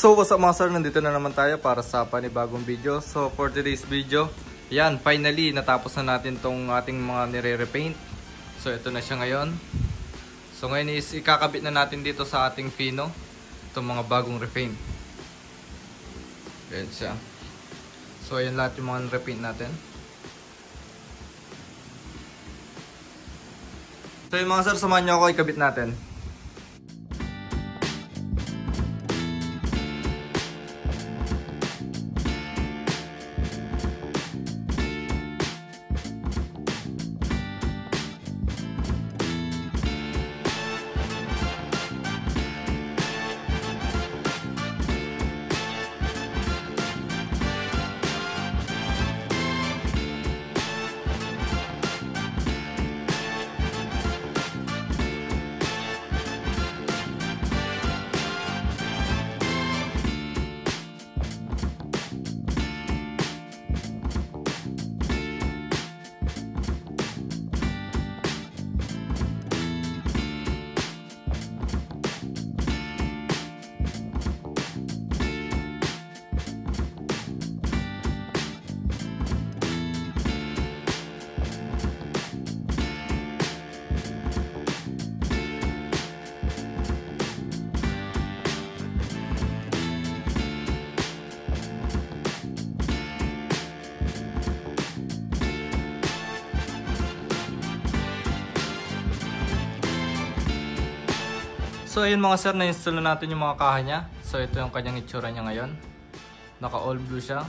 So what's up mga sir, nandito na naman tayo para sa panibagong video. So for today's video, yan, finally natapos na natin tong ating mga nire-repaint. So ito na siya ngayon. So ngayon is ikakabit na natin dito sa ating pino itong mga bagong repaint. Yan siya. So ayan lahat yung mga repaint natin. So yung mga sir, samahan nyo ako ikabit natin. So ayun mga sir, na-install na natin yung mga kaha niya. So ito yung kanyang itsura niya ngayon. Naka all blue siya.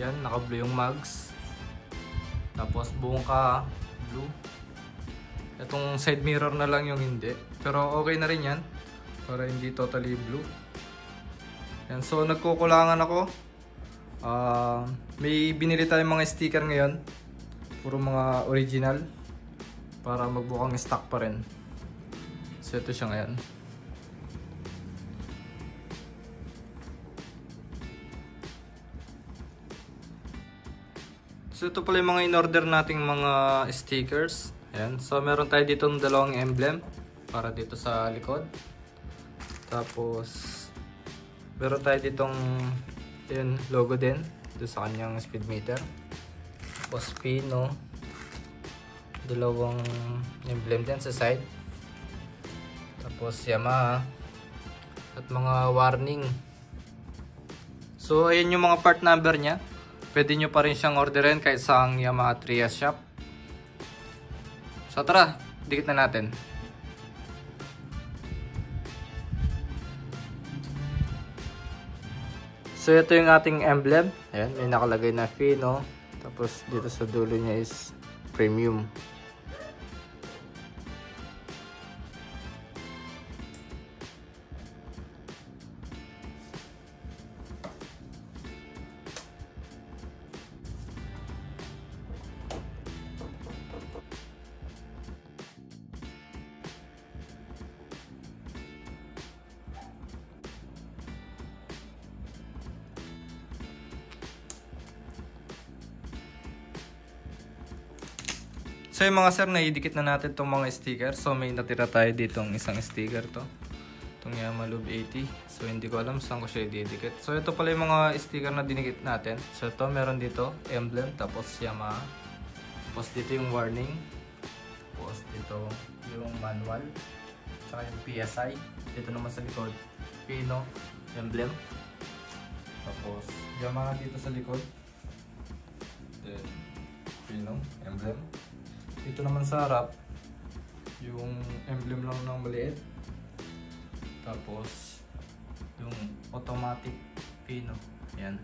Yan, naka blue yung mags. Tapos buong kaha, blue. Itong side mirror na lang yung hindi. Pero okay na rin yan. Para hindi totally blue. Yan, so nagkukulangan ako. May binili tayong mga sticker ngayon. Puro mga original. Para magbukang stock pa rin. So ito siya ngayon. So ito pala yung mga in-order nating mga stickers. Ayan. So meron tayo dito ng dalawang emblem para dito sa likod. Tapos meron tayo ditong yun, logo din dito sa kanyang speed meter. Tapos pino. Dalawang emblem din sa side. Tapos Yamaha. At mga warning. So ayan yung mga part number niya. Pwede nyo pa rin siyang orderin kahit sa ang Yamaha Trias shop. So tara, dikit na natin. So ito yung ating emblem. Ayan, may nakalagay na Fino. Tapos dito sa dulo niya is Premium. So yung mga sir, naidikit na natin itong mga sticker. So may natira tayo ditong isang sticker to. Itong Yamaha Lube 80. So hindi ko alam saan ko siya ididikit. So ito pala yung mga sticker na dinikit natin. So ito meron dito, emblem, tapos Yamaha. Tapos dito yung warning. Tapos dito yung manual. Tsaka yung PSI. Dito naman sa likod, Pino, emblem. Tapos Yamaha dito sa likod. Then Pino, emblem. Dito naman sa harap, yung emblem lang ng maliit. Tapos, yung automatic pino. Yan.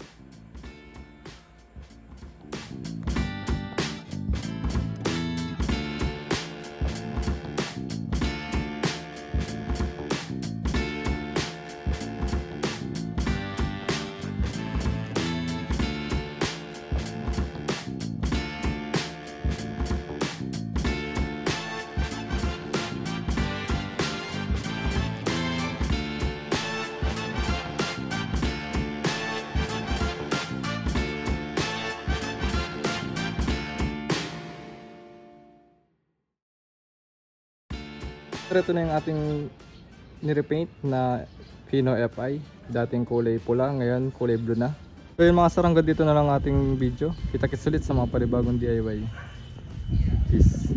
Ito na yung ating nirepaint na Pino FI. Dating kulay pula, ngayon kulay blue na. So yun mga sarangga, dito na lang ating video. Kita-kits ulit sa mga panibagong DIY. Peace.